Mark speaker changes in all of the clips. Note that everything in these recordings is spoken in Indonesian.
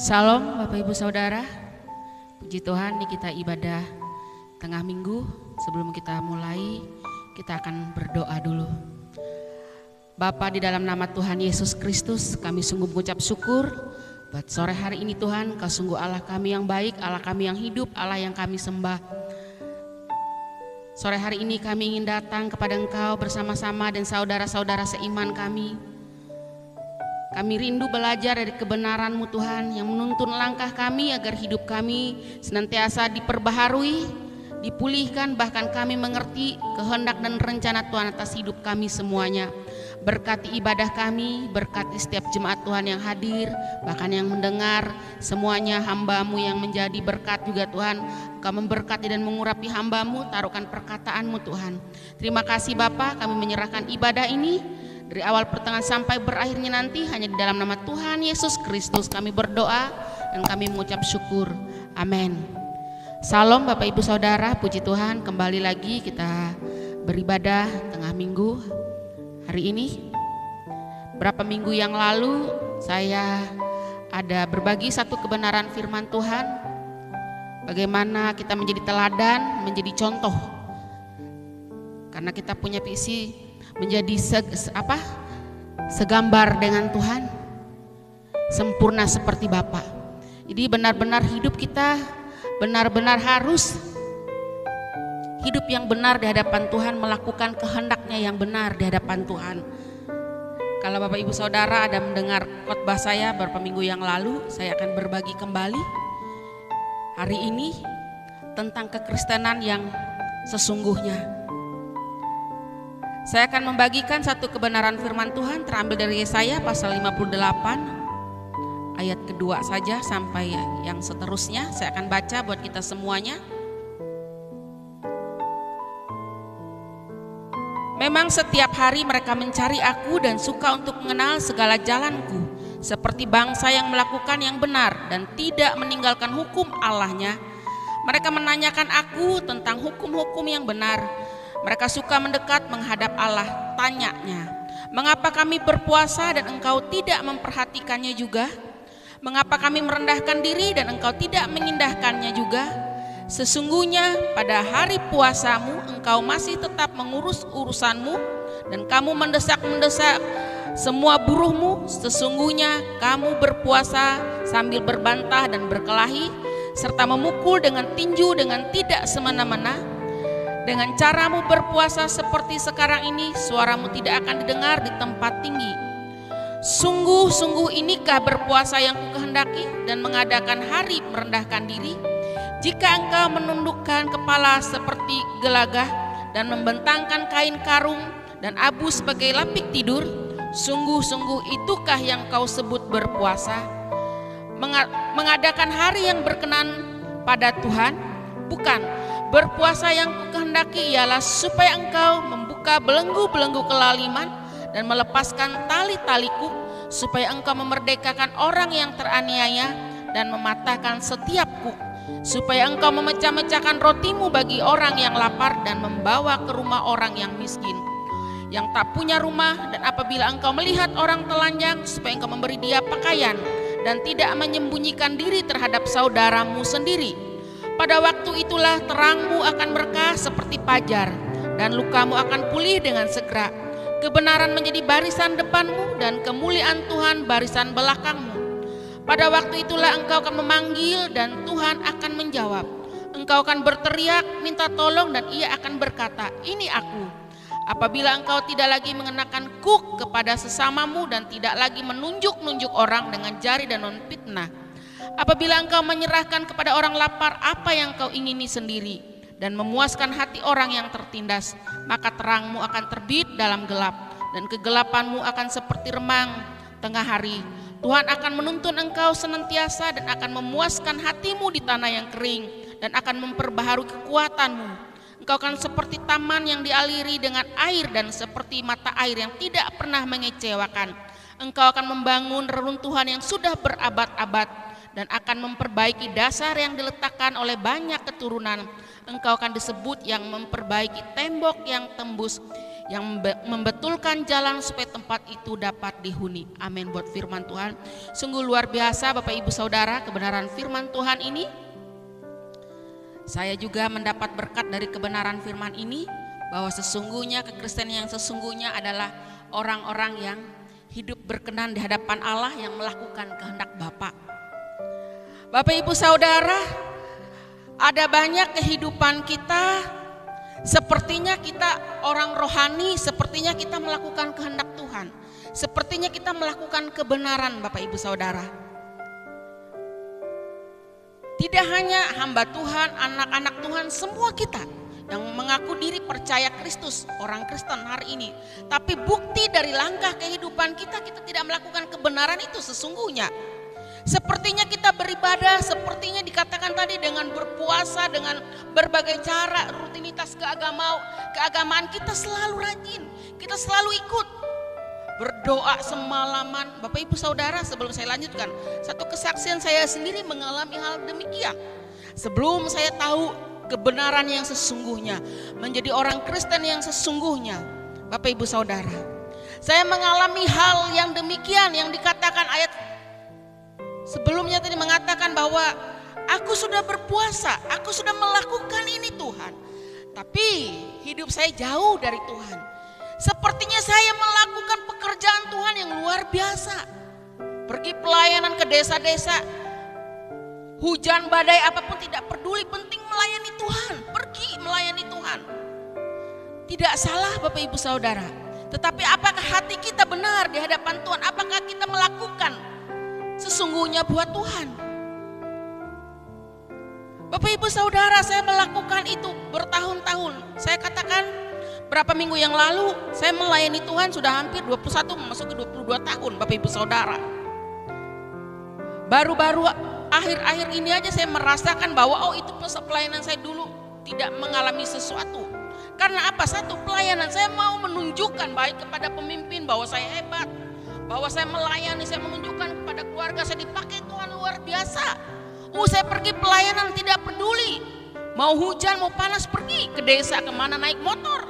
Speaker 1: Salam Bapak Ibu Saudara, puji Tuhan nih kita ibadah tengah minggu. Sebelum kita mulai, kita akan berdoa dulu. Bapa, di dalam nama Tuhan Yesus Kristus, kami sungguh mengucap syukur buat sore hari ini Tuhan. Kau sungguh Allah kami yang baik, Allah kami yang hidup, Allah yang kami sembah. Sore hari ini kami ingin datang kepada Engkau bersama-sama dan saudara-saudara seiman kami. Kami rindu belajar dari kebenaran-Mu Tuhan yang menuntun langkah kami agar hidup kami senantiasa diperbaharui, dipulihkan, bahkan kami mengerti kehendak dan rencana Tuhan atas hidup kami semuanya. Berkati ibadah kami, berkati setiap jemaat Tuhan yang hadir, bahkan yang mendengar, semuanya hamba-Mu yang menjadi berkat juga Tuhan. Engkau memberkati dan mengurapi hamba-Mu, taruhkan perkataan-Mu Tuhan. Terima kasih Bapa, kami menyerahkan ibadah ini dari awal pertengahan sampai berakhirnya nanti hanya di dalam nama Tuhan Yesus Kristus kami berdoa dan kami mengucap syukur. Amin. Salam Bapak Ibu Saudara, puji Tuhan, kembali lagi kita beribadah tengah minggu hari ini. Berapa minggu yang lalu saya ada berbagi satu kebenaran firman Tuhan, bagaimana kita menjadi teladan, menjadi contoh. Karena kita punya visi menjadi segambar dengan Tuhan, sempurna seperti Bapa. Jadi benar-benar hidup kita benar-benar harus hidup yang benar di hadapan Tuhan, melakukan kehendaknya yang benar di hadapan Tuhan. Kalau Bapak Ibu Saudara ada mendengar khotbah saya beberapa minggu yang lalu, saya akan berbagi kembali hari ini tentang kekristenan yang sesungguhnya. Saya akan membagikan satu kebenaran firman Tuhan terambil dari Yesaya pasal 58 ayat kedua saja sampai yang seterusnya. Saya akan baca buat kita semuanya. Memang setiap hari mereka mencari aku dan suka untuk mengenal segala jalanku, seperti bangsa yang melakukan yang benar dan tidak meninggalkan hukum Allahnya. Mereka menanyakan aku tentang hukum-hukum yang benar. Mereka suka mendekat menghadap Allah, tanyanya, mengapa kami berpuasa dan engkau tidak memperhatikannya juga? Mengapa kami merendahkan diri dan engkau tidak mengindahkannya juga? Sesungguhnya pada hari puasamu engkau masih tetap mengurus urusanmu dan kamu mendesak-mendesak semua buruhmu. Sesungguhnya kamu berpuasa sambil berbantah dan berkelahi serta memukul dengan tinju dengan tidak semena-mena. Dengan caramu berpuasa seperti sekarang ini, suaramu tidak akan didengar di tempat tinggi. Sungguh-sungguh inikah berpuasa yang kukehendaki dan mengadakan hari merendahkan diri? Jika engkau menundukkan kepala seperti gelagah dan membentangkan kain karung dan abu sebagai lapik tidur, sungguh-sungguh itukah yang kau sebut berpuasa? Mengadakan hari yang berkenan pada Tuhan? Bukan. Berpuasa yang kukehendaki ialah supaya engkau membuka belenggu-belenggu kelaliman dan melepaskan tali-taliku, supaya engkau memerdekakan orang yang teraniaya dan mematahkan setiap kuk, supaya engkau memecah-mecahkan rotimu bagi orang yang lapar dan membawa ke rumah orang yang miskin, yang tak punya rumah. Dan apabila engkau melihat orang telanjang, supaya engkau memberi dia pakaian dan tidak menyembunyikan diri terhadap saudaramu sendiri. Pada waktu itulah terangmu akan berkah seperti fajar dan lukamu akan pulih dengan segera. Kebenaran menjadi barisan depanmu dan kemuliaan Tuhan barisan belakangmu. Pada waktu itulah engkau akan memanggil dan Tuhan akan menjawab. Engkau akan berteriak minta tolong dan ia akan berkata, ini aku. Apabila engkau tidak lagi mengenakan kuk kepada sesamamu dan tidak lagi menunjuk-nunjuk orang dengan jari dan non-fitnah. Apabila engkau menyerahkan kepada orang lapar apa yang kau ingini sendiri dan memuaskan hati orang yang tertindas, maka terangmu akan terbit dalam gelap dan kegelapanmu akan seperti remang tengah hari. Tuhan akan menuntun engkau senantiasa dan akan memuaskan hatimu di tanah yang kering dan akan memperbaharui kekuatanmu. Engkau akan seperti taman yang dialiri dengan air dan seperti mata air yang tidak pernah mengecewakan. Engkau akan membangun reruntuhan yang sudah berabad-abad dan akan memperbaiki dasar yang diletakkan oleh banyak keturunan. Engkau akan disebut yang memperbaiki tembok yang tembus, yang membetulkan jalan supaya tempat itu dapat dihuni. Amin buat firman Tuhan. Sungguh luar biasa Bapak Ibu Saudara kebenaran firman Tuhan ini. Saya juga mendapat berkat dari kebenaran firman ini, bahwa sesungguhnya kekristenan yang sesungguhnya adalah orang-orang yang hidup berkenan di hadapan Allah, yang melakukan kehendak Bapa. Bapak Ibu Saudara, ada banyak kehidupan kita, sepertinya kita orang rohani, sepertinya kita melakukan kehendak Tuhan, sepertinya kita melakukan kebenaran Bapak Ibu Saudara. Tidak hanya hamba Tuhan, anak-anak Tuhan, semua kita yang mengaku diri percaya Kristus, orang Kristen hari ini. Tapi bukti dari langkah kehidupan kita, kita tidak melakukan kebenaran itu sesungguhnya. Sepertinya kita beribadah, sepertinya dikatakan tadi dengan berpuasa, dengan berbagai cara, rutinitas keagamaan kita selalu rajin, kita selalu ikut. Berdoa semalaman. Bapak Ibu Saudara, sebelum saya lanjutkan, satu kesaksian saya sendiri mengalami hal demikian. Sebelum saya tahu kebenaran yang sesungguhnya, menjadi orang Kristen yang sesungguhnya, Bapak Ibu Saudara, saya mengalami hal yang demikian yang dikatakan ayat sebelumnya tadi, mengatakan bahwa aku sudah berpuasa, aku sudah melakukan ini Tuhan, tapi hidup saya jauh dari Tuhan. Sepertinya saya melakukan pekerjaan Tuhan yang luar biasa. Pergi pelayanan ke desa-desa, hujan badai apapun tidak peduli, penting melayani Tuhan, pergi melayani Tuhan. Tidak salah Bapak Ibu Saudara, tetapi apakah hati kita benar di hadapan Tuhan? Apakah kita melakukan sesungguhnya buat Tuhan? Bapak Ibu Saudara, saya melakukan itu bertahun-tahun. Saya katakan berapa minggu yang lalu saya melayani Tuhan sudah hampir 21 memasuki 22 tahun Bapak Ibu Saudara. Baru-baru akhir-akhir ini aja saya merasakan bahwa itu pelayanan saya dulu tidak mengalami sesuatu. Karena apa? Satu, pelayanan saya mau menunjukkan baik kepada pemimpin bahwa saya hebat, bahwa saya melayani, saya menunjukkan kepada keluarga saya dipakai Tuhan luar biasa. Saya pergi pelayanan tidak peduli, mau hujan mau panas pergi ke desa, kemana naik motor,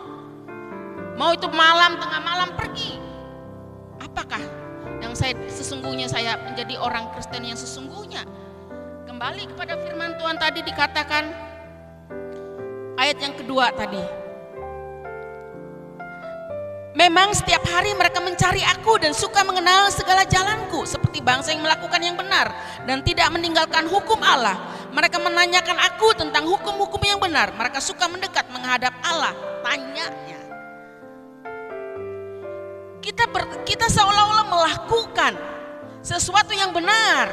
Speaker 1: mau itu malam tengah malam pergi. Apakah yang sesungguhnya saya menjadi orang Kristen yang sesungguhnya? Kembali kepada firman Tuhan tadi dikatakan ayat yang kedua tadi, memang setiap hari mereka mencari aku dan suka mengenal segala jalanku, seperti bangsa yang melakukan yang benar dan tidak meninggalkan hukum Allah. Mereka menanyakan aku tentang hukum-hukum yang benar. Mereka suka mendekat menghadap Allah. Tanyanya, kita seolah-olah melakukan sesuatu yang benar,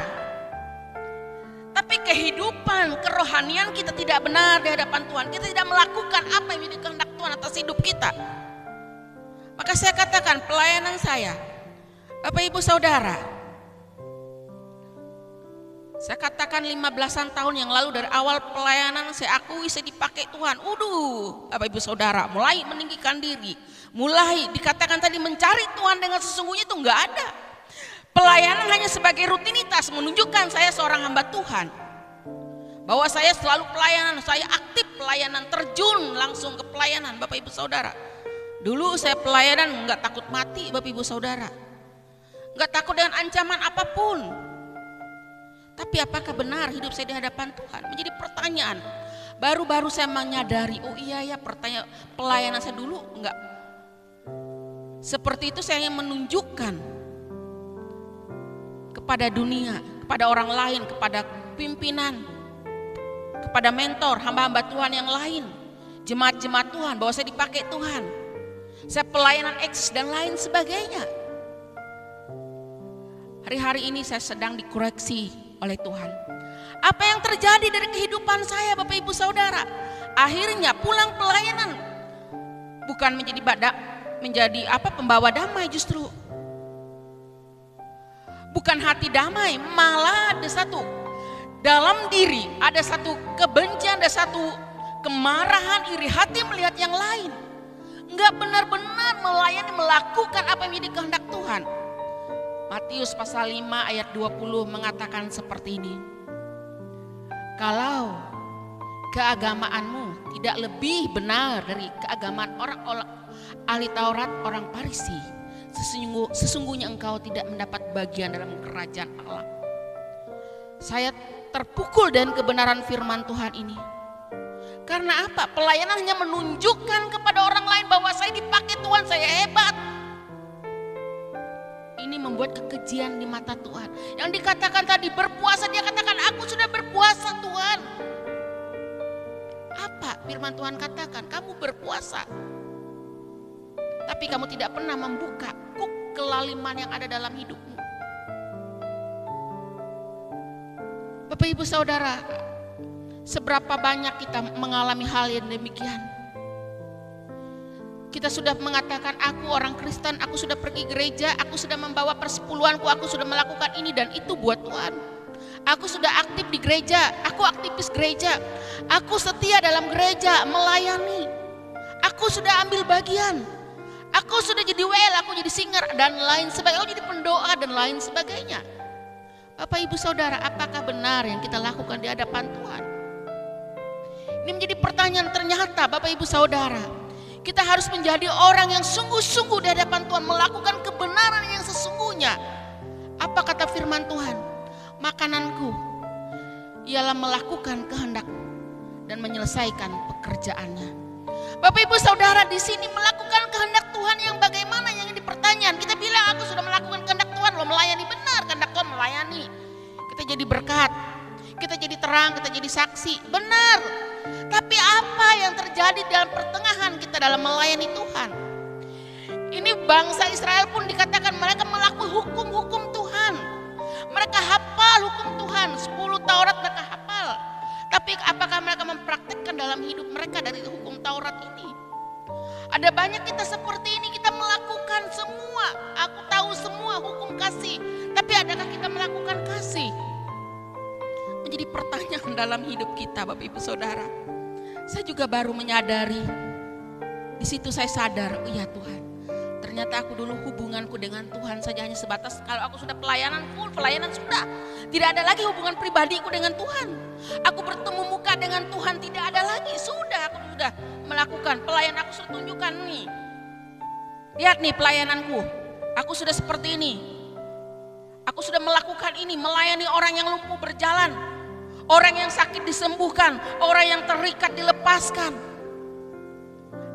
Speaker 1: tapi kehidupan kerohanian kita tidak benar di hadapan Tuhan. Kita tidak melakukan apa yang menjadi kehendak Tuhan atas hidup kita. Maka saya katakan pelayanan saya, Bapak Ibu Saudara, saya katakan 15-an tahun yang lalu dari awal pelayanan saya akui saya dipakai Tuhan. Bapak Ibu Saudara, mulai meninggikan diri, mulai dikatakan tadi mencari Tuhan dengan sesungguhnya itu enggak ada. Pelayanan hanya sebagai rutinitas, menunjukkan saya seorang hamba Tuhan, bahwa saya selalu pelayanan, saya aktif pelayanan, terjun langsung ke pelayanan. Bapak Ibu Saudara, dulu saya pelayanan enggak takut mati Bapak Ibu Saudara, enggak takut dengan ancaman apapun. Tapi apakah benar hidup saya di hadapan Tuhan? Menjadi pertanyaan. Baru-baru saya menyadari, pertanyaan pelayanan saya dulu enggak seperti itu. Saya menunjukkan kepada dunia, kepada orang lain, kepada pimpinan, kepada mentor, hamba-hamba Tuhan yang lain, jemaat-jemaat Tuhan, bahwa saya dipakai Tuhan. Saya pelayanan X dan lain sebagainya. Hari-hari ini saya sedang dikoreksi oleh Tuhan. Apa yang terjadi dari kehidupan saya Bapak Ibu Saudara? Akhirnya pulang pelayanan bukan menjadi pembawa damai, justru bukan hati damai, malah ada satu dalam diri, ada satu kebencian, ada satu kemarahan, iri hati melihat yang lain. Enggak benar-benar melayani, melakukan apa yang menjadi kehendak Tuhan. Matius pasal 5 ayat 20 mengatakan seperti ini. Kalau keagamaanmu tidak lebih benar dari keagamaan orang ahli Taurat, orang Farisi, sesungguhnya engkau tidak mendapat bagian dalam kerajaan Allah. Saya terpukul dengan kebenaran firman Tuhan ini. Karena apa? Pelayanan hanya menunjukkan kepada orang lain bahwa saya dipakai Tuhan, saya hebat. Ini membuat kekejian di mata Tuhan. Yang dikatakan tadi berpuasa, dia katakan aku sudah berpuasa Tuhan. Apa firman Tuhan katakan? Kamu berpuasa, tapi kamu tidak pernah membuka kuk kelaliman yang ada dalam hidupmu. Bapak Ibu Saudara, seberapa banyak kita mengalami hal yang demikian. Kita sudah mengatakan aku orang Kristen, aku sudah pergi gereja, aku sudah membawa persepuluhanku, aku sudah melakukan ini dan itu buat Tuhan. Aku sudah aktif di gereja, aku aktivis gereja, aku setia dalam gereja, melayani. Aku sudah ambil bagian, aku sudah jadi WL, aku jadi singer dan lain sebagainya, aku jadi pendoa dan lain sebagainya. Bapak Ibu Saudara, apakah benar yang kita lakukan di hadapan Tuhan? Ini menjadi pertanyaan. Ternyata Bapak Ibu Saudara, kita harus menjadi orang yang sungguh-sungguh di hadapan Tuhan, melakukan kebenaran yang sesungguhnya. Apa kata firman Tuhan? Makananku ialah melakukan kehendak dan menyelesaikan pekerjaannya. Bapak Ibu Saudara, di sini melakukan kehendak Tuhan yang bagaimana yang dipertanyaan? Kita bilang aku sudah melakukan kehendak Tuhan, lo melayani benar, kehendak Tuhan melayani. Kita jadi berkat, kita jadi terang, kita jadi saksi, benar. Tapi apa yang terjadi dalam pertengahan kita dalam melayani Tuhan? Ini bangsa Israel pun dikatakan mereka melakukan hukum-hukum Tuhan. Mereka hafal hukum Tuhan, 10 Taurat mereka hafal. Tapi apakah mereka mempraktikkan dalam hidup mereka dari hukum Taurat ini? Ada banyak kita seperti ini, kita melakukan semua, aku tahu semua hukum kasih. Tapi adakah kita melakukan kasih? Menjadi pertanyaan dalam hidup kita Bapak Ibu Saudara. Saya juga baru menyadari, di situ saya sadar, oh iya Tuhan, ternyata aku dulu hubunganku dengan Tuhan saja hanya sebatas kalau aku sudah pelayanan full, pelayanan sudah. Tidak ada lagi hubungan pribadiku dengan Tuhan. Aku bertemu muka dengan Tuhan tidak ada lagi, sudah aku sudah melakukan pelayanan, aku sudah tunjukkan nih. Lihat nih pelayananku, aku sudah seperti ini. Aku sudah melakukan ini, melayani orang yang lumpuh berjalan. Orang yang sakit disembuhkan, orang yang terikat dilepaskan.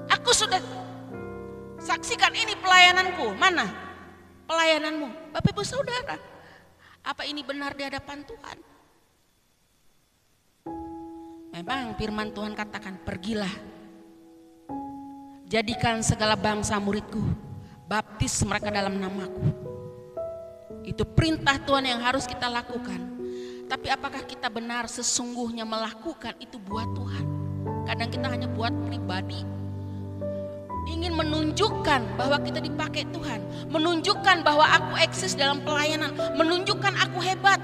Speaker 1: Aku sudah saksikan ini pelayananku. Mana pelayananmu? Bapak Ibu Saudara, apa ini benar di hadapan Tuhan? Memang firman Tuhan katakan, pergilah, jadikan segala bangsa muridku, baptis mereka dalam namaku. Itu perintah Tuhan yang harus kita lakukan. Tapi apakah kita benar sesungguhnya melakukan itu buat Tuhan? Kadang kita hanya buat pribadi. Ingin menunjukkan bahwa kita dipakai Tuhan. Menunjukkan bahwa aku eksis dalam pelayanan. Menunjukkan aku hebat.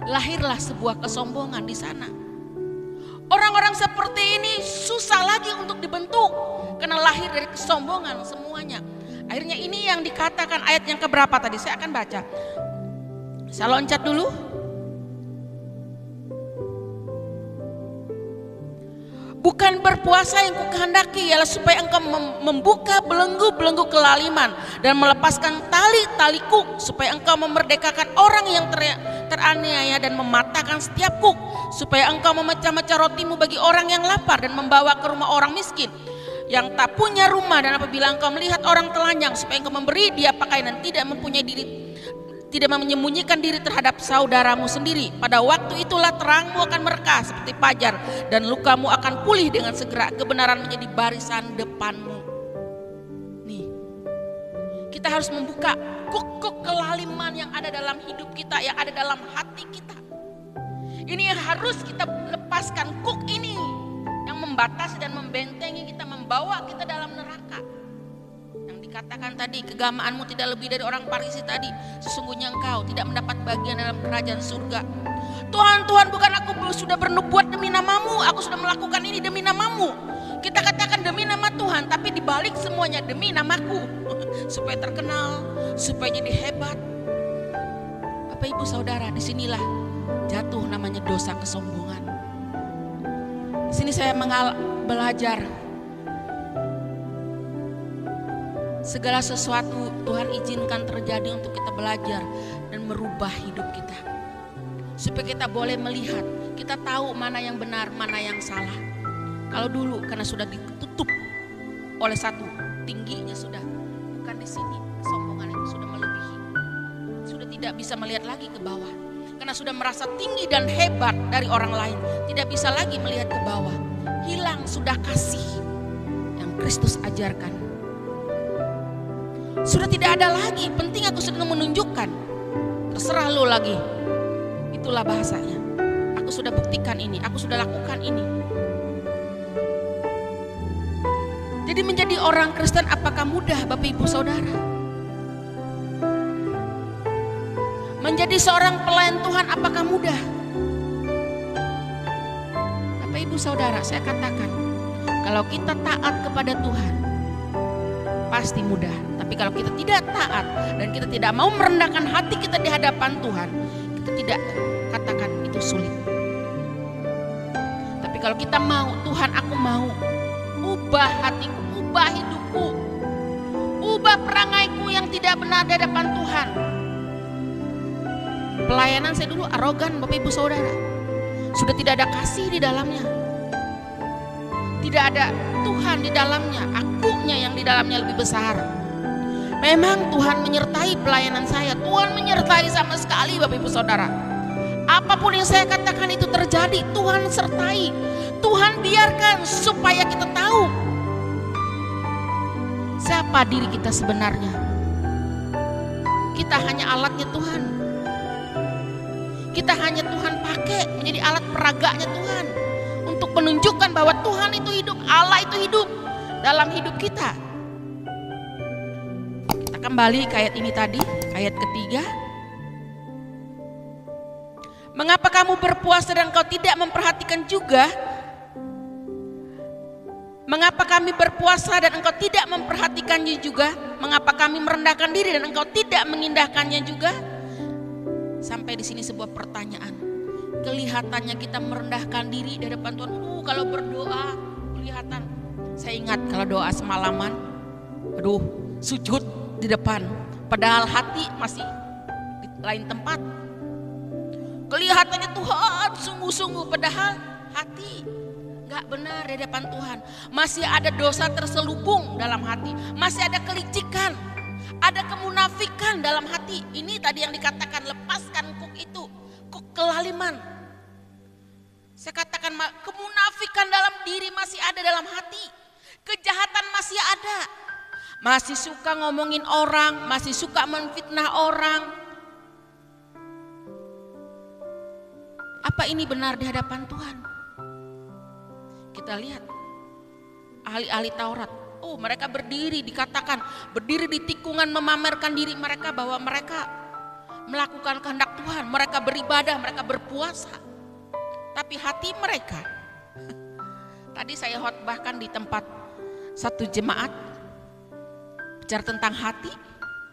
Speaker 1: Lahirlah sebuah kesombongan di sana. Orang-orang seperti ini susah lagi untuk dibentuk. Karena lahir dari kesombongan semuanya. Akhirnya ini yang dikatakan ayat yang keberapa tadi? Saya akan baca. Saya loncat dulu. Bukan berpuasa yang kukehendaki ialah supaya engkau membuka belenggu-belenggu kelaliman dan melepaskan tali-tali kuk, supaya engkau memerdekakan orang yang teraniaya dan mematahkan setiap kuk, supaya engkau memecah-mecah rotimu bagi orang yang lapar dan membawa ke rumah orang miskin yang tak punya rumah, dan apabila engkau melihat orang telanjang supaya engkau memberi dia pakaian dan tidak mempunyai diri, tidak menyembunyikan diri terhadap saudaramu sendiri. Pada waktu itulah terangmu akan merkah seperti fajar dan lukamu akan pulih dengan segera. Kebenaran menjadi barisan depanmu. Nih, kita harus membuka kuk-kuk kelaliman yang ada dalam hidup kita, yang ada dalam hati kita. Ini yang harus kita lepaskan, kuk ini yang membatasi dan membentengi kita, membawa kita dalam neraka. Katakan tadi, keagamaanmu tidak lebih dari orang Farisi tadi. Sesungguhnya engkau tidak mendapat bagian dalam kerajaan surga. Tuhan, bukan aku sudah bernubuat demi namamu, aku sudah melakukan ini demi namamu. Kita katakan demi nama Tuhan, tapi dibalik semuanya demi namaku. Supaya terkenal, supaya jadi hebat. Bapak Ibu Saudara, disinilah jatuh namanya dosa kesombongan. Sini saya belajar. Segala sesuatu Tuhan izinkan terjadi untuk kita belajar dan merubah hidup kita. Supaya kita boleh melihat, kita tahu mana yang benar, mana yang salah. Kalau dulu karena sudah ditutup oleh satu, tingginya sudah bukan di sini, kesombongan itu sudah melebihi. Sudah tidak bisa melihat lagi ke bawah. Karena sudah merasa tinggi dan hebat dari orang lain, tidak bisa lagi melihat ke bawah. Hilang sudah kasih yang Kristus ajarkan. Sudah tidak ada lagi, penting aku sudah menunjukkan. Terserah lo lagi. Itulah bahasanya. Aku sudah buktikan ini, aku sudah lakukan ini. Jadi menjadi orang Kristen apakah mudah, Bapak Ibu Saudara? Menjadi seorang pelayan Tuhan apakah mudah? Bapak Ibu Saudara, saya katakan, kalau kita taat kepada Tuhan, pasti mudah. Tapi kalau kita tidak taat dan kita tidak mau merendahkan hati kita di hadapan Tuhan, kita tidak katakan itu sulit. Tapi kalau kita mau, Tuhan aku mau, ubah hatiku, ubah hidupku, ubah perangaiku yang tidak benar di hadapan Tuhan. Pelayanan saya dulu arogan, Bapak Ibu Saudara. Sudah tidak ada kasih di dalamnya. Tidak ada Tuhan di dalamnya, akunya yang di dalamnya lebih besar. Memang Tuhan menyertai pelayanan saya, Tuhan menyertai sama sekali Bapak Ibu Saudara. Apapun yang saya katakan itu terjadi, Tuhan sertai. Tuhan biarkan supaya kita tahu siapa diri kita sebenarnya. Kita hanya alatnya Tuhan. Kita hanya Tuhan pakai menjadi alat peraganya Tuhan. Untuk menunjukkan bahwa Tuhan itu hidup, Allah itu hidup dalam hidup kita. Kita kembali ke ayat ini tadi, ayat ketiga. Mengapa kamu berpuasa dan engkau tidak memperhatikan juga? Mengapa kami berpuasa dan engkau tidak memperhatikannya juga? Mengapa kami merendahkan diri dan engkau tidak mengindahkannya juga? Sampai di sini sebuah pertanyaan. Kelihatannya kita merendahkan diri di depan Tuhan. Kalau berdoa kelihatan. Saya ingat kalau doa semalaman, sujud di depan. Padahal hati masih di lain tempat. Kelihatannya Tuhan sungguh-sungguh, padahal hati gak benar di hadapan Tuhan. Masih ada dosa terselubung dalam hati. Masih ada kelicikan, ada kemunafikan dalam hati. Ini tadi yang dikatakan, lepaskan kuk itu, kuk kelaliman. Saya katakan kemunafikan dalam diri masih ada dalam hati. Kejahatan masih ada. Masih suka ngomongin orang, masih suka menfitnah orang. Apa ini benar di hadapan Tuhan? Kita lihat ahli-ahli Taurat. Mereka berdiri, dikatakan berdiri di tikungan memamerkan diri mereka bahwa mereka melakukan kehendak Tuhan. Mereka beribadah, mereka berpuasa. Tapi hati mereka, tadi saya khotbahkan di tempat satu jemaat, bicara tentang hati.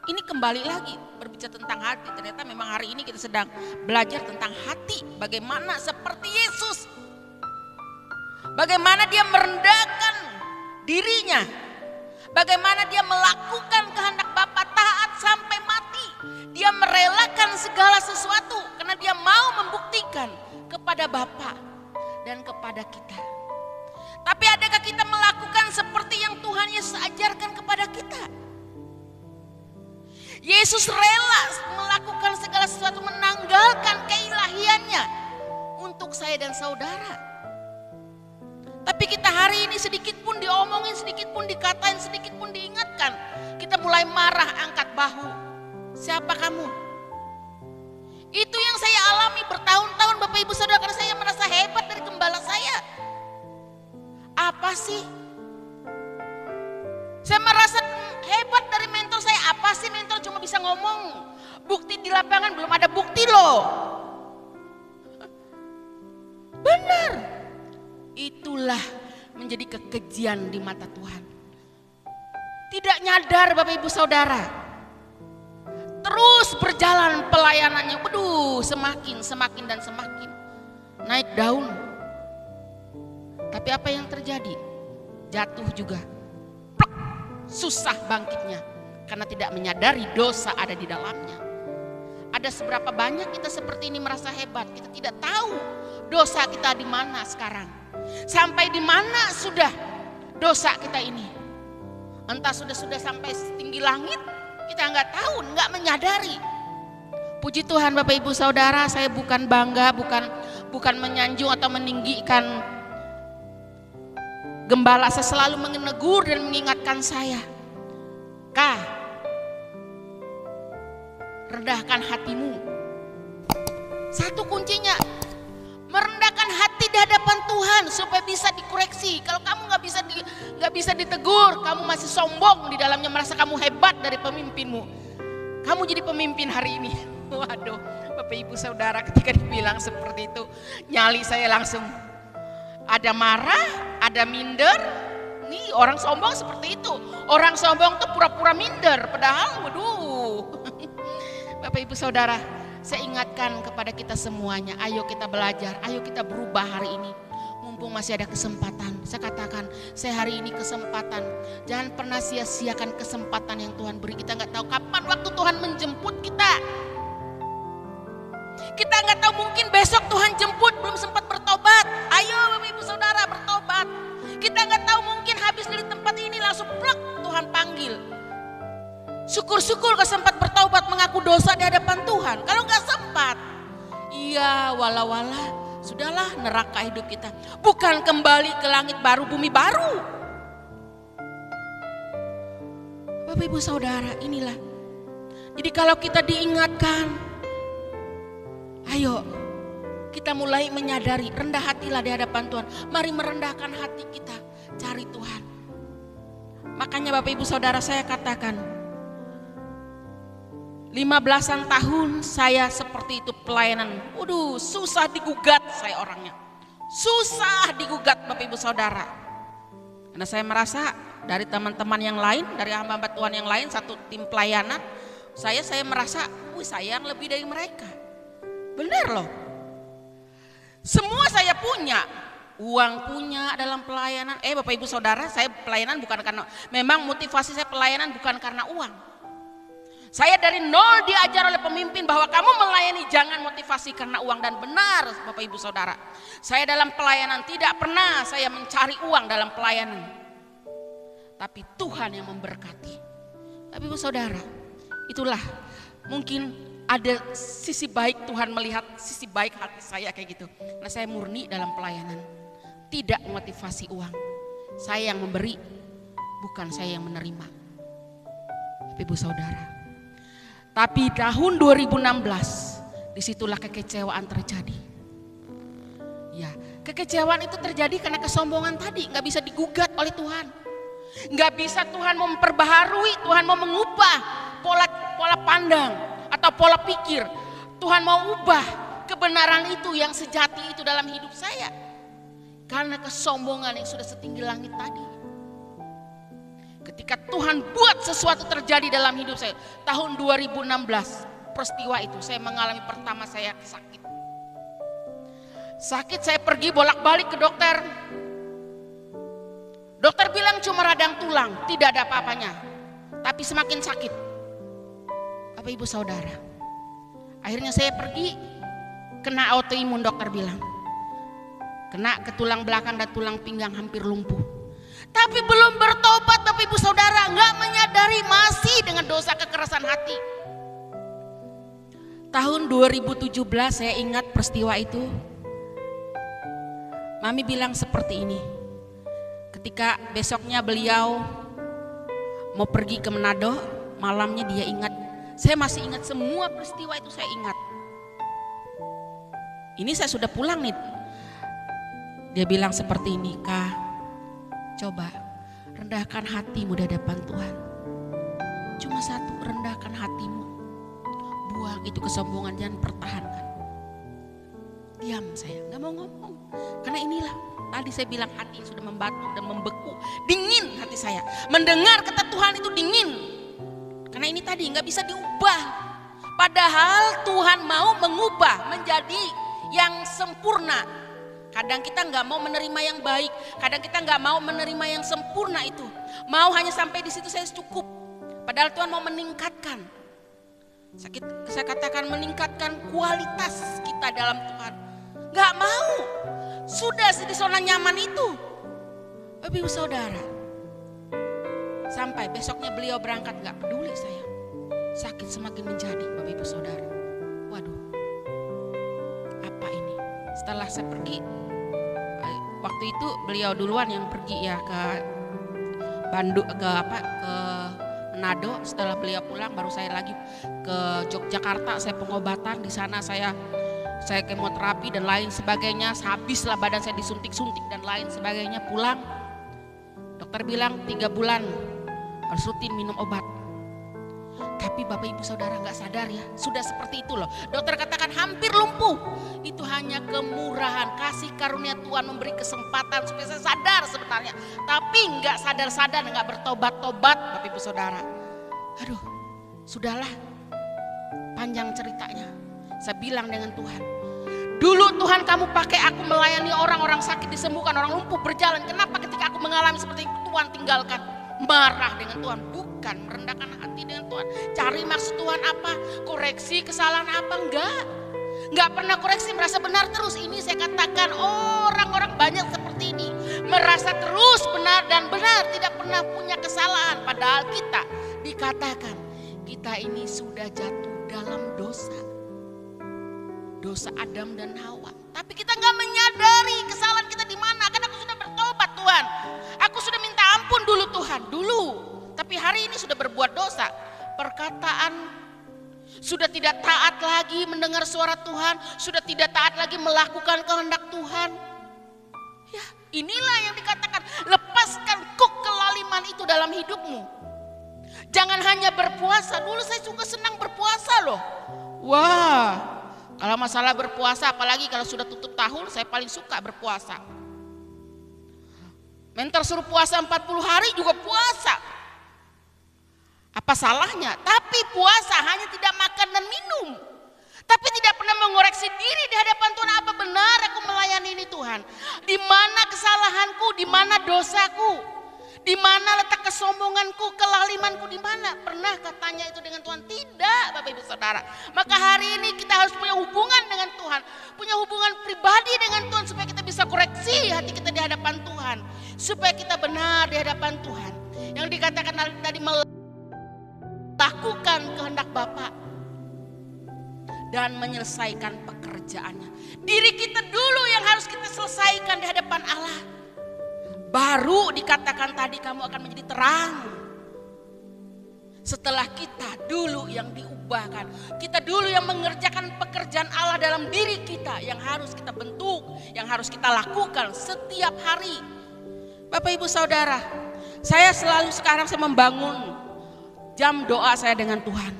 Speaker 1: Ini kembali lagi berbicara tentang hati. Ternyata memang hari ini kita sedang belajar tentang hati. Bagaimana seperti Yesus, bagaimana dia merendahkan dirinya, bagaimana dia melakukan kehendak Bapa, taat sampai mati. Dia merelakan segala sesuatu karena dia mau membuktikan kepada Bapa dan kepada kita. Tapi adakah kita melakukan seperti yang Tuhan Yesus ajarkan kepada kita? Yesus rela melakukan segala sesuatu, menanggalkan keilahiannya untuk saya dan saudara. Tapi kita hari ini sedikit pun diomongin, sedikit pun dikatain, sedikit pun diingatkan, kita mulai marah, angkat bahu. Siapa kamu? Itu yang saya alami bertahun-tahun Bapak Ibu Saudara, karena saya merasa hebat dari gembala saya. Apa sih? Saya merasa hebat dari mentor saya. Apa sih mentor cuma bisa ngomong? Bukti di lapangan belum ada bukti loh. Benar. Itulah menjadi kekejian di mata Tuhan. Tidak nyadar Bapak Ibu Saudara. Terus berjalan pelayanannya, semakin dan semakin naik daun. Tapi apa yang terjadi? Jatuh juga. Plek, susah bangkitnya karena tidak menyadari dosa ada di dalamnya. Ada seberapa banyak kita seperti ini merasa hebat, kita tidak tahu dosa kita di mana sekarang. Sampai di mana sudah dosa kita ini. Entah sudah sampai setinggi langit, kita nggak tahu, nggak menyadari. Puji Tuhan Bapak Ibu Saudara, saya bukan bangga, bukan menyanjung atau meninggikan gembala. Saya selalu menegur dan mengingatkan saya, Kak, rendahkan hatimu. Satu kuncinya, merendahkan hati di hadapan Tuhan supaya bisa dikoreksi. Kalau kamu nggak bisa ditegur, kamu masih sombong di dalamnya, merasa kamu hebat dari pemimpinmu. Kamu jadi pemimpin hari ini. Waduh, Bapak Ibu Saudara, ketika dibilang seperti itu, nyali saya langsung. Ada marah, ada minder. Nih orang sombong seperti itu. Orang sombong tuh pura-pura minder, padahal waduh. Bapak Ibu Saudara, saya ingatkan kepada kita semuanya, ayo kita belajar, ayo kita berubah hari ini. Mumpung masih ada kesempatan, saya katakan, saya hari ini kesempatan. Jangan pernah sia-siakan kesempatan yang Tuhan beri. Kita nggak tahu kapan waktu Tuhan menjemput kita. Kita nggak tahu, mungkin besok Tuhan jemput belum sempat bertobat. Ayo Bapak Ibu Saudara bertobat. Kita nggak tahu, mungkin habis dari tempat ini langsung plek Tuhan panggil. Syukur-syukur kau sempat bertobat, mengaku dosa di hadapan Tuhan. Kalau nggak sempat, iya wala-wala, sudahlah neraka hidup kita. Bukan kembali ke langit baru, bumi baru. Bapak Ibu Saudara, inilah. Jadi kalau kita diingatkan, ayo kita mulai menyadari, rendah hatilah di hadapan Tuhan. Mari merendahkan hati kita, cari Tuhan. Makanya Bapak Ibu Saudara, saya katakan, 15-an tahun saya seperti itu pelayanan. Waduh, susah digugat saya orangnya. Susah digugat Bapak Ibu Saudara. Karena saya merasa dari teman-teman yang lain, dari hamba-hamba Tuhan yang lain, satu tim pelayanan, saya merasa, saya yang lebih dari mereka. Benar loh. Semua saya punya, uang punya dalam pelayanan. Bapak Ibu Saudara, saya pelayanan bukan karena, memang motivasi saya pelayanan bukan karena uang. Saya dari nol diajar oleh pemimpin bahwa kamu melayani jangan motivasi karena uang, dan benar Bapak Ibu Saudara. Saya dalam pelayanan tidak pernah saya mencari uang dalam pelayanan. Tapi Tuhan yang memberkati. Bapak Ibu Saudara, itulah mungkin ada sisi baik Tuhan melihat sisi baik hati saya kayak gitu. Nah, saya murni dalam pelayanan. Tidak motivasi uang. Saya yang memberi, bukan saya yang menerima. Bapak Ibu Saudara. Tapi tahun 2016 disitulah kekecewaan terjadi. Ya, kekecewaan itu terjadi karena kesombongan tadi, nggak bisa digugat oleh Tuhan, nggak bisa Tuhan mau memperbaharui, Tuhan mau mengubah pola pandang atau pola pikir. Tuhan mau ubah kebenaran itu yang sejati itu dalam hidup saya karena kesombongan yang sudah setinggi langit tadi. Ketika Tuhan buat sesuatu terjadi dalam hidup saya, tahun 2016 peristiwa itu saya mengalami pertama saya sakit. Sakit, saya pergi bolak-balik ke dokter. Dokter bilang cuma radang tulang, tidak ada apa-apanya. Tapi semakin sakit. Bapak Ibu Saudara. Akhirnya saya pergi kena autoimun, dokter bilang. Kena ke tulang belakang dan tulang pinggang hampir lumpuh. Tapi belum bertobat Bapak Ibu Saudara, nggak menyadari masih dengan dosa kekerasan hati. Tahun 2017 saya ingat peristiwa itu. Mami bilang seperti ini. Ketika besoknya beliau mau pergi ke Manado, malamnya dia ingat. Saya masih ingat semua peristiwa itu, saya ingat. Ini saya sudah pulang nih. Dia bilang seperti ini, Kak, coba rendahkan hatimu di hadapan Tuhan. Cuma satu, rendahkan hatimu. Buang itu kesombongan, jangan pertahankan. Diam saya, gak mau ngomong. Karena inilah, tadi saya bilang hati sudah membatu dan membeku. Dingin hati saya. Mendengar kata Tuhan itu dingin. Karena ini tadi gak bisa diubah. Padahal Tuhan mau mengubah menjadi yang sempurna. Kadang kita nggak mau menerima yang baik, kadang kita nggak mau menerima yang sempurna itu. Mau hanya sampai di situ saya cukup. Padahal Tuhan mau meningkatkan. Saya katakan meningkatkan kualitas kita dalam Tuhan. Nggak mau, sudah di zona nyaman itu. Bapak Ibu Saudara, sampai besoknya beliau berangkat, nggak peduli saya. Sakit semakin menjadi, Bapak Ibu Saudara. Waduh, apa ini? Setelah saya pergi, waktu itu beliau duluan yang pergi ya ke Bandung, ke Manado. Setelah beliau pulang, baru saya lagi ke Yogyakarta. Saya pengobatan di sana, saya kemoterapi dan lain sebagainya. Habislah badan saya disuntik-suntik dan lain sebagainya. Pulang, dokter bilang 3 bulan harus rutin minum obat. Tapi Bapak Ibu Saudara nggak sadar ya, sudah seperti itu loh. Dokter katakan hampir lumpuh. Itu hanya kemurahan, kasih karunia Tuhan memberi kesempatan supaya saya sadar sebenarnya. Tapi nggak sadar-sadar, nggak bertobat-tobat Bapak Ibu Saudara. Aduh, sudahlah, panjang ceritanya. Saya bilang dengan Tuhan, dulu Tuhan kamu pakai aku melayani orang-orang sakit disembuhkan, orang lumpuh berjalan. Kenapa ketika aku mengalami seperti itu Tuhan tinggalkan? Marah dengan Tuhan, bukan merendahkan hati dengan Tuhan. Cari maksud Tuhan apa? Koreksi kesalahan apa? Enggak pernah koreksi, merasa benar terus. Ini saya katakan orang-orang banyak seperti ini, merasa terus benar dan benar, tidak pernah punya kesalahan. Padahal kita dikatakan kita ini sudah jatuh dalam dosa Adam dan Hawa. Tapi kita nggak menyadari kesalahan kita di mana. Karena aku sudah bertobat Tuhan, aku sudah minta ampun dulu Tuhan, dulu. Tapi hari ini sudah berbuat dosa. Perkataan sudah tidak taat lagi mendengar suara Tuhan, sudah tidak taat lagi melakukan kehendak Tuhan. Ya, inilah yang dikatakan lepaskan kuk kelaliman itu dalam hidupmu. Jangan hanya berpuasa. Dulu saya juga senang berpuasa loh. Wah, kalau masalah berpuasa, apalagi kalau sudah tutup tahun, saya paling suka berpuasa. Mentor suruh puasa 40 hari juga puasa. Apa salahnya? Tapi puasa hanya tidak makan dan minum. Tapi tidak pernah mengoreksi diri di hadapan Tuhan. Apa benar aku melayani ini Tuhan? Di mana kesalahanku? Di mana dosaku? Di mana letak kesombonganku, kelalimanku di mana? Pernah katanya itu dengan Tuhan? Tidak, Bapak Ibu Saudara. Maka hari ini kita harus punya hubungan dengan Tuhan, punya hubungan pribadi dengan Tuhan supaya kita bisa koreksi hati kita di hadapan Tuhan, supaya kita benar di hadapan Tuhan. Yang dikatakan tadi melakukan kehendak Bapa dan menyelesaikan pekerjaannya. Diri kita dulu yang harus kita selesaikan di hadapan Allah. Baru dikatakan tadi kamu akan menjadi terang. Setelah kita dulu yang diubahkan, kita dulu yang mengerjakan pekerjaan Allah dalam diri kita yang harus kita bentuk, yang harus kita lakukan setiap hari. Bapak Ibu Saudara, saya selalu sekarang saya membangun jam doa saya dengan Tuhan.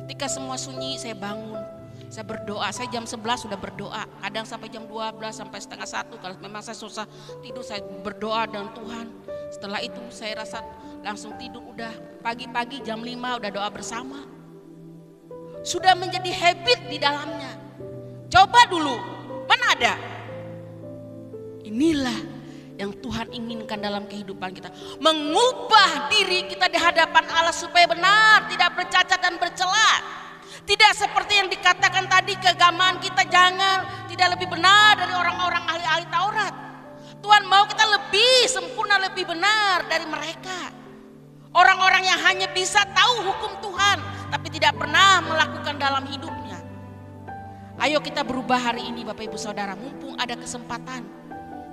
Speaker 1: Ketika semua sunyi saya bangun. Saya berdoa, saya jam 11 sudah berdoa, kadang sampai jam 12 sampai setengah 1. Kalau memang saya susah tidur saya berdoa dengan Tuhan. Setelah itu saya rasa langsung tidur, udah pagi-pagi jam 5 udah doa bersama. Sudah menjadi habit di dalamnya. Coba dulu, mana ada? Inilah yang Tuhan inginkan dalam kehidupan kita. Mengubah diri kita di hadapan Allah supaya benar, tidak bercacat dan bercela. Tidak seperti yang dikatakan tadi, keagamaan kita jangan tidak lebih benar dari orang-orang ahli-ahli Taurat. Tuhan mau kita lebih sempurna, lebih benar dari mereka. Orang-orang yang hanya bisa tahu hukum Tuhan tapi tidak pernah melakukan dalam hidupnya. Ayo kita berubah hari ini Bapak Ibu Saudara, mumpung ada kesempatan.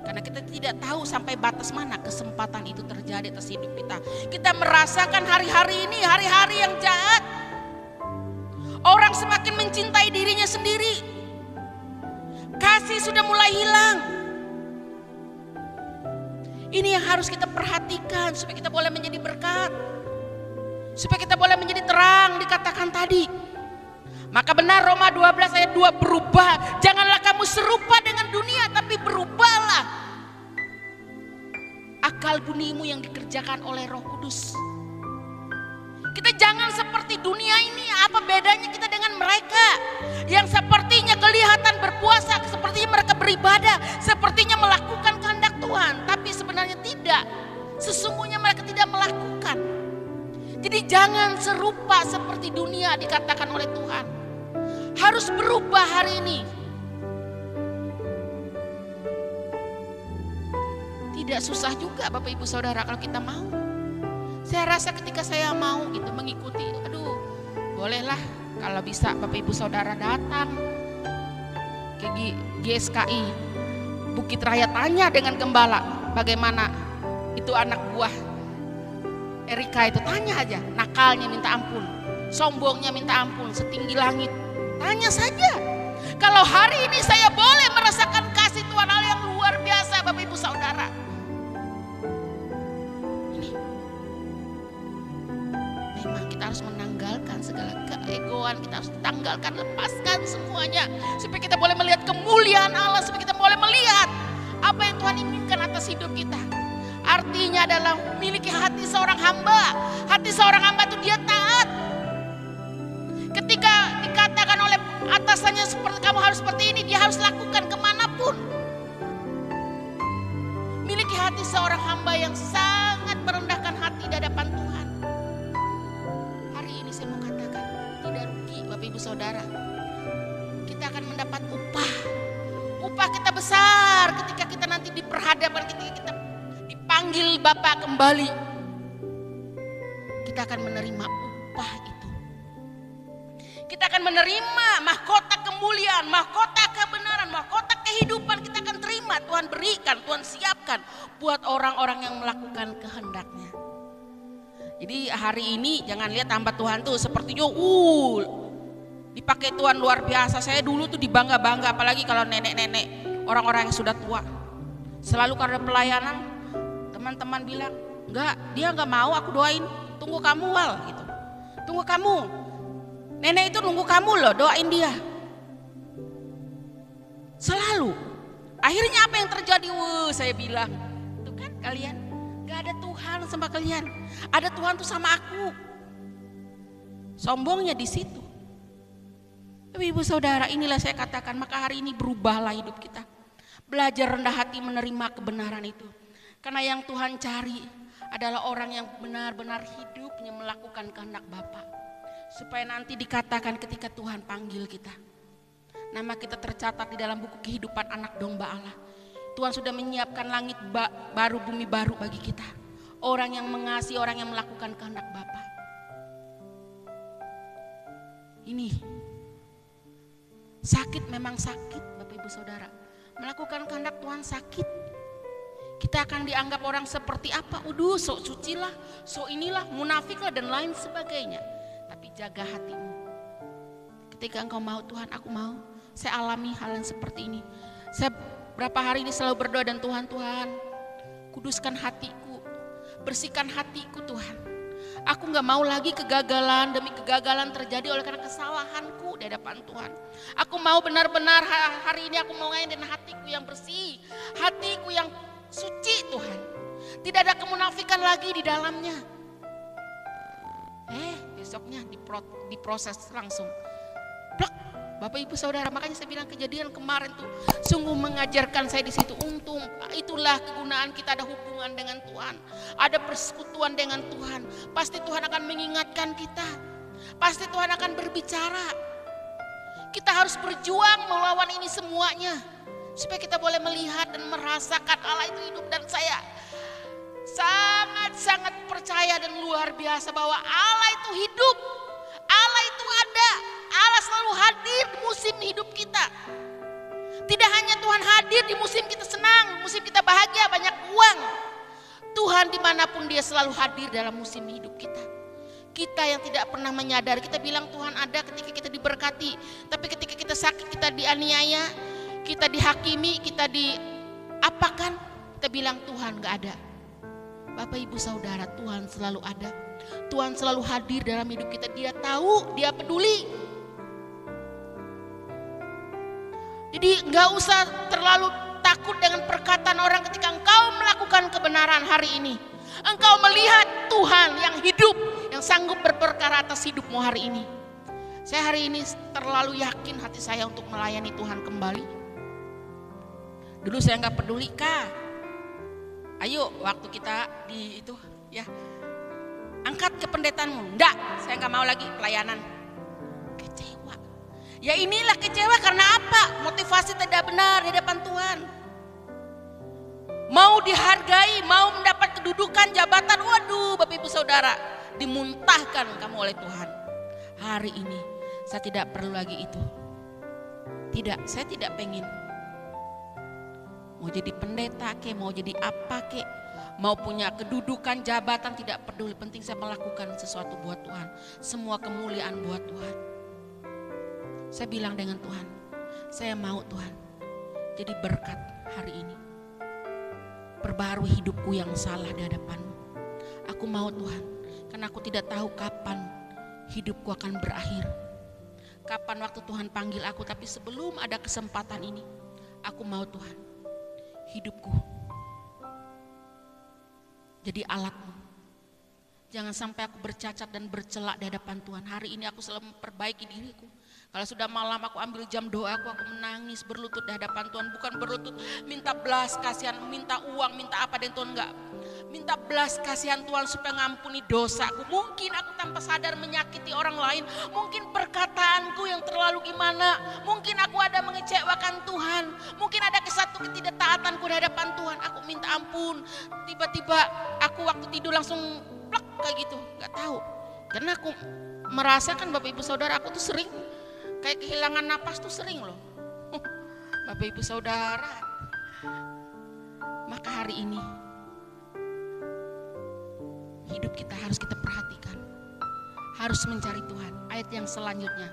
Speaker 1: Karena kita tidak tahu sampai batas mana kesempatan itu terjadi atas hidup kita. Kita merasakan hari-hari ini hari-hari yang jahat. Orang semakin mencintai dirinya sendiri. Kasih sudah mulai hilang. Ini yang harus kita perhatikan supaya kita boleh menjadi berkat. Supaya kita boleh menjadi terang dikatakan tadi. Maka benar Roma 12 ayat 2, berubah. Janganlah kamu serupa dengan dunia, tapi berubahlah akal bunimu yang dikerjakan oleh Roh Kudus. Kita jangan seperti dunia ini. Apa bedanya kita dengan mereka yang sepertinya kelihatan berpuasa, sepertinya mereka beribadah, sepertinya melakukan kehendak Tuhan, tapi sebenarnya tidak. Sesungguhnya mereka tidak melakukan. Jadi jangan serupa seperti dunia dikatakan oleh Tuhan. Harus berubah hari ini. Tidak susah juga Bapak Ibu Saudara kalau kita mau. Saya rasa ketika saya mau gitu mengikuti, bolehlah kalau bisa Bapak Ibu Saudara datang ke GSKI Bukit Raya, tanya dengan gembala bagaimana itu anak buah Erika itu, tanya aja, nakalnya minta ampun, sombongnya minta ampun setinggi langit, tanya saja. Kalau hari ini saya boleh merasakan kasih Tuhan, hal yang luar biasa Bapak Ibu Saudara. Memang kita harus menanggalkan segala keegoan, kita harus tanggalkan, lepaskan semuanya supaya kita boleh melihat kemuliaan Allah, supaya kita boleh melihat apa yang Tuhan inginkan atas hidup kita. Artinya adalah memiliki hati seorang hamba. Hati seorang hamba itu dia taat. Ketika dikatakan oleh atasannya seperti kamu harus seperti ini, dia harus lakukan kemanapun. Miliki hati seorang hamba yang sangat merendahkan hati di hadapan Tuhan. Saya mau katakan tidak rugi Bapak Ibu Saudara. Kita akan mendapat upah. Upah kita besar ketika kita nanti diperhadapkan, ketika kita dipanggil Bapa kembali. Kita akan menerima upah itu. Kita akan menerima mahkota kemuliaan, mahkota kebenaran, mahkota kehidupan. Kita akan terima, Tuhan berikan, Tuhan siapkan buat orang-orang yang melakukan kehendak-Nya. Jadi hari ini jangan lihat hamba Tuhan tuh sepertinya dipakai Tuhan luar biasa. Saya dulu tuh dibangga-bangga, apalagi kalau nenek-nenek, orang-orang yang sudah tua. Selalu karena pelayanan teman-teman bilang, enggak, dia enggak mau aku doain, tunggu kamu Wal gitu. Tunggu kamu. Nenek itu nunggu kamu loh, doain dia. Selalu. Akhirnya apa yang terjadi? Saya bilang, tuh kan kalian, gak ada Tuhan sama kalian, ada Tuhan tuh sama aku. Sombongnya di situ. Tapi Ibu Saudara, inilah saya katakan, maka hari ini berubahlah hidup kita. Belajar rendah hati menerima kebenaran itu. Karena yang Tuhan cari adalah orang yang benar-benar hidupnya melakukan kehendak Bapa. Supaya nanti dikatakan ketika Tuhan panggil kita, nama kita tercatat di dalam buku kehidupan anak domba Allah. Tuhan sudah menyiapkan langit baru, bumi baru bagi kita. Orang yang mengasihi, orang yang melakukan kehendak Bapa. Ini sakit, memang sakit Bapak Ibu Saudara. Melakukan kehendak Tuhan sakit. Kita akan dianggap orang seperti apa? Sok sucilah, sok inilah, munafiklah dan lain sebagainya. Tapi jaga hatimu. Ketika engkau mau, Tuhan aku mau, saya alami hal yang seperti ini. Saya berapa hari ini selalu berdoa dan Tuhan, kuduskan hatiku, bersihkan hatiku Tuhan. Aku gak mau lagi kegagalan demi kegagalan terjadi oleh karena kesalahanku di hadapan Tuhan. Aku mau benar-benar hari ini aku mulai dengan hatiku yang bersih, hatiku yang suci Tuhan. Tidak ada kemunafikan lagi di dalamnya. Besoknya diproses langsung. Blok. Bapak Ibu Saudara, makanya saya bilang kejadian kemarin tuh sungguh mengajarkan saya di situ. Untung itulah kegunaan kita ada hubungan dengan Tuhan, ada persekutuan dengan Tuhan. Pasti Tuhan akan mengingatkan kita, pasti Tuhan akan berbicara. Kita harus berjuang melawan ini semuanya supaya kita boleh melihat dan merasakan Allah itu hidup. Dan saya sangat-sangat percaya dan luar biasa bahwa Allah itu hidup, Allah itu ada. Allah selalu hadir di musim hidup kita. Tidak hanya Tuhan hadir di musim kita senang, musim kita bahagia, banyak uang. Tuhan dimanapun dia selalu hadir dalam musim hidup kita. Kita yang tidak pernah menyadari, kita bilang Tuhan ada ketika kita diberkati. Tapi ketika kita sakit, kita dianiaya, kita dihakimi, kita diapakan, kita bilang Tuhan gak ada. Bapak Ibu Saudara, Tuhan selalu ada. Tuhan selalu hadir dalam hidup kita. Dia tahu, dia peduli. Jadi gak usah terlalu takut dengan perkataan orang ketika engkau melakukan kebenaran hari ini. Engkau melihat Tuhan yang hidup, yang sanggup berperkara atas hidupmu hari ini. Saya hari ini terlalu yakin hati saya untuk melayani Tuhan kembali. Dulu saya nggak peduli, Kak. Ayo waktu kita di itu ya, angkat ke pendetaanmu. Enggak, saya nggak mau lagi pelayanan. Kecewa. Ya inilah kecewa karena apa? Motivasi tidak benar di hadapan Tuhan. Mau dihargai, mau mendapat kedudukan, jabatan, waduh Bapak Ibu Saudara, dimuntahkan kamu oleh Tuhan. Hari ini saya tidak perlu lagi itu. Tidak, saya tidak pengen. Mau jadi pendeta kek, mau jadi apa kek, mau punya kedudukan, jabatan, tidak peduli. Penting saya melakukan sesuatu buat Tuhan. Semua kemuliaan buat Tuhan. Saya bilang dengan Tuhan, saya mau Tuhan jadi berkat hari ini. Perbarui hidupku yang salah di hadapan-Mu. Aku mau Tuhan, karena aku tidak tahu kapan hidupku akan berakhir. Kapan waktu Tuhan panggil aku, tapi sebelum ada kesempatan ini, aku mau Tuhan, hidupku jadi alat-Mu. Jangan sampai aku bercacat dan bercelak di hadapan Tuhan. Hari ini aku selalu memperbaiki diriku. Kalau sudah malam aku ambil jam doaku, aku menangis berlutut di hadapan Tuhan. Bukan berlutut minta belas kasihan, minta uang, minta apa dan Tuhan enggak. Minta belas kasihan Tuhan supaya ngampuni dosaku. Mungkin aku tanpa sadar menyakiti orang lain. Mungkin perkataanku yang terlalu gimana. Mungkin aku ada mengecewakan Tuhan. Mungkin ada satu ketidaktaatanku di hadapan Tuhan. Aku minta ampun. Tiba-tiba aku waktu tidur langsung plak kayak gitu. Gak tahu. Karena aku merasakan Bapak Ibu Saudara, aku tuh sering kayak kehilangan napas tuh sering loh. Bapak Ibu Saudara. Maka hari ini hidup kita harus kita perhatikan. Harus mencari Tuhan. Ayat yang selanjutnya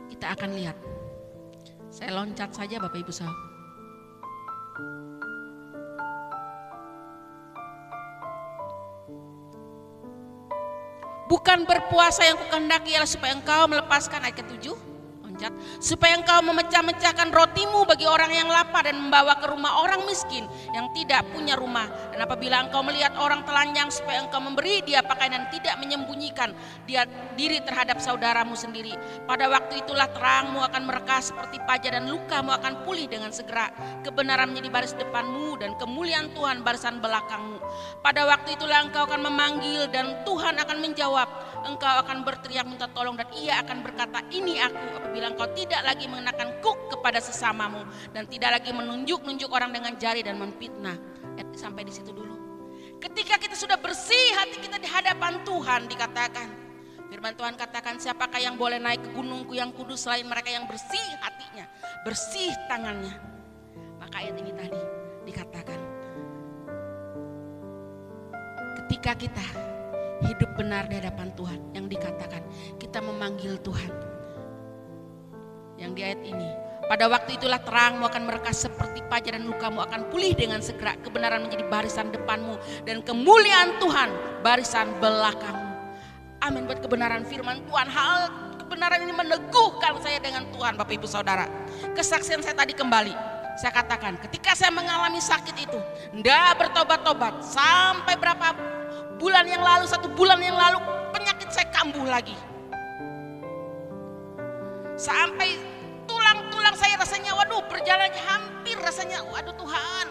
Speaker 1: kita akan lihat. Saya loncat saja Bapak Ibu Saudara. Bukan berpuasa yang kukehendaki ialah supaya engkau melepaskan, ayat ke-7, loncat, supaya engkau memecah-mecahkan rotimu bagi orang yang lapar dan membawa ke rumah orang miskin yang tidak punya rumah. Dan apabila engkau melihat orang telanjang, supaya engkau memberi dia pakaian dan tidak menyembunyikan dia diri terhadap saudaramu sendiri. Pada waktu itulah terangmu akan merekah seperti paja dan lukamu akan pulih dengan segera. Kebenaran menjadi baris depanmu dan kemuliaan Tuhan barisan belakangmu. Pada waktu itulah engkau akan memanggil dan Tuhan akan menjawab. Engkau akan berteriak minta tolong dan ia akan berkata, ini aku. Apabila engkau tidak lagi mengenakan kuk kepada sesamamu dan tidak lagi menunjuk-nunjuk orang dengan jari dan memfitnah. Sampai di situ dulu. Ketika kita sudah bersih hati kita di hadapan Tuhan, dikatakan firman Tuhan katakan, siapakah yang boleh naik ke gunungku yang kudus selain mereka yang bersih hatinya, bersih tangannya. Maka ayat ini tadi dikatakan, ketika kita hidup benar di hadapan Tuhan, yang dikatakan kita memanggil Tuhan. Yang di ayat ini, pada waktu itulah terangmu akan merekah seperti paja dan lukamu akan pulih dengan segera. Kebenaran menjadi barisan depanmu dan kemuliaan Tuhan barisan belakangmu. Amin buat kebenaran firman Tuhan. Hal kebenaran ini meneguhkan saya dengan Tuhan Bapak Ibu Saudara. Kesaksian saya tadi kembali. Saya katakan ketika saya mengalami sakit itu, ndak bertobat-tobat sampai berapa bulan yang lalu, 1 bulan yang lalu penyakit saya kambuh lagi. Sampai tulang-tulang saya rasanya waduh perjalanannya hampir rasanya waduh Tuhan.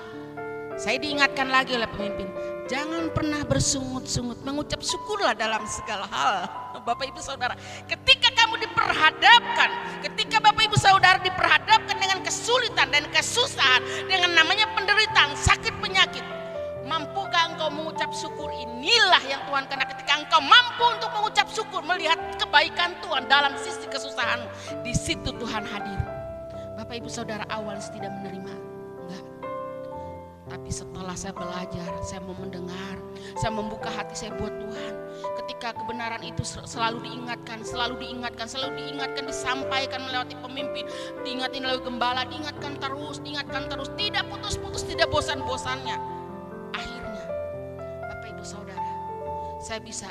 Speaker 1: Saya diingatkan lagi oleh pemimpin, jangan pernah bersungut-sungut, mengucap syukurlah dalam segala hal. Bapak Ibu Saudara, ketika kamu diperhadapkan, ketika Bapak Ibu Saudara diperhadapkan dengan kesulitan dan kesusahan, dengan namanya penderitaan, sakit penyakit, mampukah engkau mengucap syukur? Inilah yang Tuhan karena ketika engkau mampu untuk mengucap syukur, melihat kebaikan Tuhan dalam sisi kesusahan, di situ Tuhan hadir. Bapak Ibu Saudara, awalnya tidak menerima, enggak. Tapi setelah saya belajar, saya mau mendengar, saya membuka hati saya buat Tuhan. Ketika kebenaran itu selalu diingatkan, disampaikan melewati pemimpin, diingatin melalui gembala, diingatkan terus, tidak putus-putus, tidak bosan-bosannya. Akhirnya, Bapak Ibu Saudara, saya bisa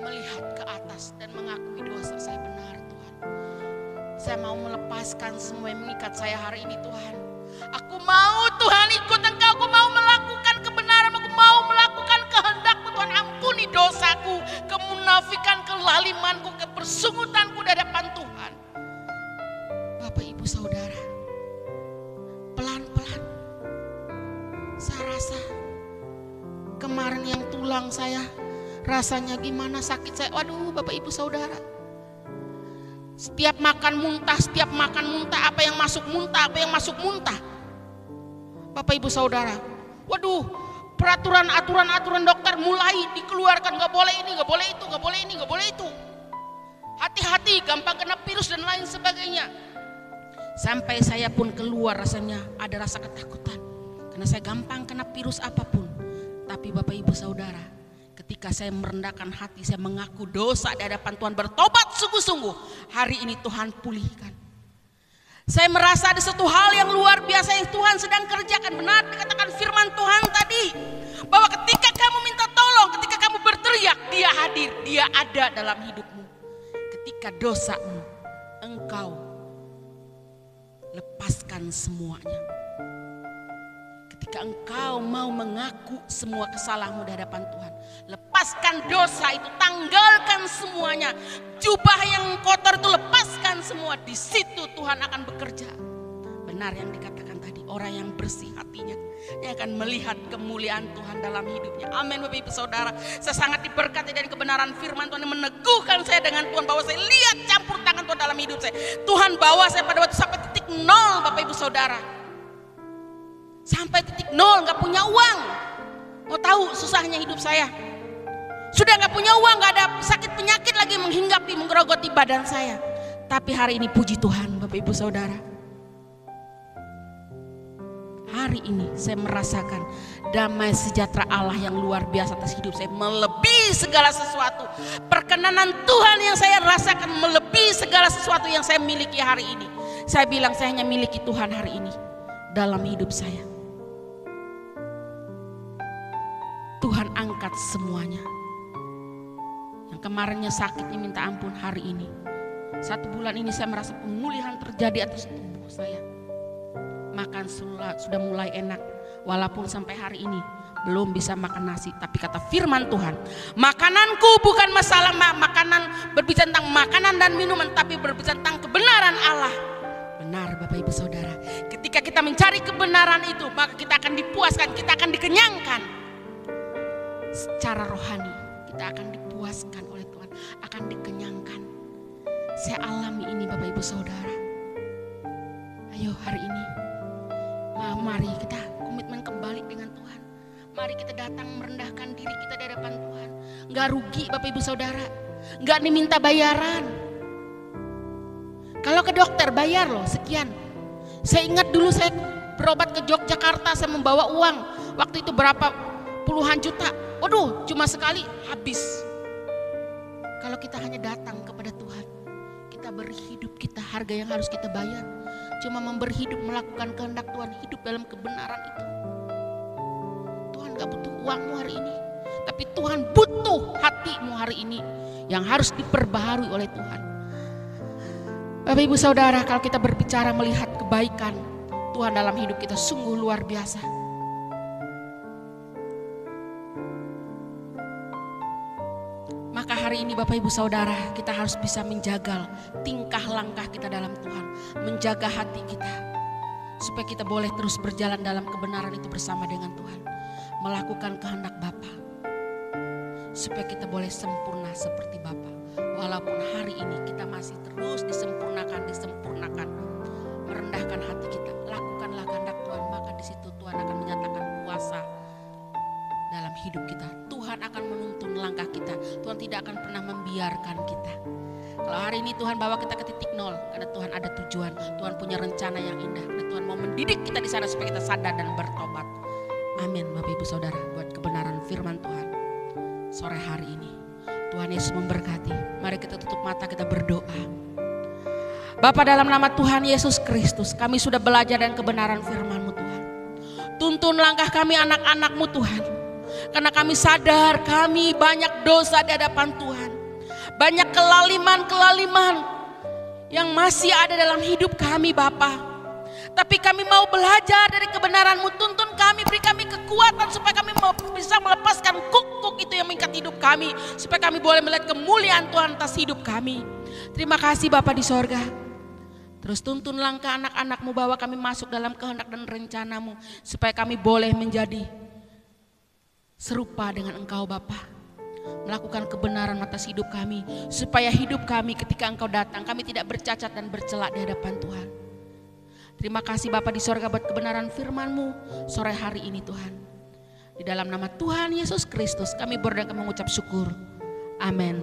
Speaker 1: melihat ke atas dan mengakui dosa saya benar Tuhan. Saya mau melepaskan semua yang mengikat saya hari ini Tuhan. Aku mau Tuhan ikut Engkau, aku mau melakukan kebenaran, aku mau melakukan kehendak-Mu Tuhan. Ampuni dosaku, kemunafikan, kelalimanku, kebersungutanku di hadapan Tuhan. Bapak Ibu Saudara, pelan-pelan saya rasa kemarin yang tulang saya rasanya gimana, sakit saya. Waduh Bapak Ibu Saudara, setiap makan muntah, apa yang masuk muntah, Bapak Ibu Saudara. Waduh, aturan dokter mulai dikeluarkan, gak boleh ini, gak boleh itu, gak boleh ini, gak boleh itu. Hati-hati, gampang kena virus dan lain sebagainya. Sampai saya pun keluar rasanya ada rasa ketakutan, karena saya gampang kena virus apapun. Tapi Bapak Ibu Saudara, ketika saya merendahkan hati, saya mengaku dosa di hadapan Tuhan, bertobat sungguh-sungguh, hari ini Tuhan pulihkan. Saya merasa ada satu hal yang luar biasa yang Tuhan sedang kerjakan. Benar dikatakan firman Tuhan tadi, bahwa ketika kamu minta tolong, ketika kamu berteriak, Dia hadir, Dia ada dalam hidupmu. Ketika dosamu, engkau lepaskan semuanya. Ketika engkau mau mengaku semua kesalahanmu di hadapan Tuhan, lepaskan dosa itu, tanggalkan semuanya. Jubah yang kotor itu lepaskan semua. Di situ Tuhan akan bekerja. Benar yang dikatakan tadi, orang yang bersih hatinya, dia akan melihat kemuliaan Tuhan dalam hidupnya. Amin Bapak Ibu Saudara. Saya sangat diberkati dari kebenaran firman Tuhan yang meneguhkan saya dengan Tuhan, bahwa saya lihat campur tangan Tuhan dalam hidup saya. Tuhan bawa saya pada waktu sampai titik nol Bapak Ibu Saudara. Sampai titik nol, gak punya uang. Mau tahu susahnya hidup saya? Sudah gak punya uang, gak ada sakit penyakit lagi menghinggapi, menggerogoti badan saya. Tapi hari ini puji Tuhan Bapak Ibu Saudara, hari ini saya merasakan damai sejahtera Allah yang luar biasa atas hidup saya, melebihi segala sesuatu. Perkenanan Tuhan yang saya rasakan melebihi segala sesuatu yang saya miliki hari ini. Saya bilang saya hanya miliki Tuhan hari ini dalam hidup saya. Tuhan angkat semuanya. Yang kemarinnya sakitnya minta ampun, hari ini 1 bulan ini saya merasa pemulihan terjadi atas tubuh saya. Makan sudah mulai enak, walaupun sampai hari ini belum bisa makan nasi. Tapi kata firman Tuhan, makananku bukan masalah makanan, berbicara tentang makanan dan minuman, tapi berbicara tentang kebenaran Allah. Benar Bapak Ibu Saudara, ketika kita mencari kebenaran itu, maka kita akan dipuaskan, kita akan dikenyangkan. Secara rohani kita akan dipuaskan oleh Tuhan, akan dikenyangkan. Saya alami ini Bapak Ibu Saudara. Ayo hari ini, mari kita komitmen kembali dengan Tuhan. Mari kita datang merendahkan diri kita di hadapan Tuhan. Gak rugi Bapak Ibu Saudara, gak diminta bayaran. Kalau ke dokter bayar loh sekian. Saya ingat dulu saya berobat ke Yogyakarta, saya membawa uang. Waktu itu berapa puluhan juta. Waduh, cuma sekali habis. Kalau kita hanya datang kepada Tuhan, kita beri hidup kita, harga yang harus kita bayar. Cuma memberi hidup, melakukan kehendak Tuhan, hidup dalam kebenaran itu. Tuhan gak butuh uangmu hari ini, tapi Tuhan butuh hatimu hari ini yang harus diperbaharui oleh Tuhan. Bapak Ibu Saudara, kalau kita berbicara melihat kebaikan Tuhan dalam hidup kita, sungguh luar biasa. Maka hari ini Bapak Ibu Saudara, kita harus bisa menjaga tingkah langkah kita dalam Tuhan, menjaga hati kita, supaya kita boleh terus berjalan dalam kebenaran itu bersama dengan Tuhan, melakukan kehendak Bapa, supaya kita boleh sempurna seperti Bapa. Walaupun hari ini kita masih terus disempurnakan, merendahkan hati kita, lakukanlah kehendak Tuhan, maka di situ Tuhan akan menyatakan kuasa dalam hidup kita. Tuhan akan menuntun langkah kita. Tuhan tidak akan pernah membiarkan kita. Kalau hari ini Tuhan bawa kita ke titik nol, karena Tuhan ada tujuan, Tuhan punya rencana yang indah, dan Tuhan mau mendidik kita di sana supaya kita sadar dan bertobat. Amin Bapak Ibu Saudara, buat kebenaran firman Tuhan sore hari ini. Tuhan Yesus memberkati. Mari kita tutup mata, kita berdoa. Bapa, dalam nama Tuhan Yesus Kristus, kami sudah belajar dan kebenaran firman-Mu Tuhan. Tuntun langkah kami anak-anak-Mu Tuhan. Karena kami sadar kami banyak dosa di hadapan Tuhan. Banyak kelaliman-kelaliman yang masih ada dalam hidup kami Bapa. Tapi kami mau belajar dari kebenaran-Mu. Tuntun kami, beri kami kekuatan supaya kami bisa melepaskan kuk-kuk itu yang mengikat hidup kami. Supaya kami boleh melihat kemuliaan Tuhan atas hidup kami. Terima kasih Bapa di sorga. Terus tuntun langkah anak-anak-Mu, bawa kami masuk dalam kehendak dan rencana-Mu. Supaya kami boleh menjadi serupa dengan Engkau Bapa. Melakukan kebenaran atas hidup kami. Supaya hidup kami ketika Engkau datang, kami tidak bercacat dan bercela di hadapan Tuhan. Terima kasih Bapa di sorga buat kebenaran firman-Mu sore hari ini Tuhan. Di dalam nama Tuhan Yesus Kristus kami berdoa dan mengucap syukur. Amin.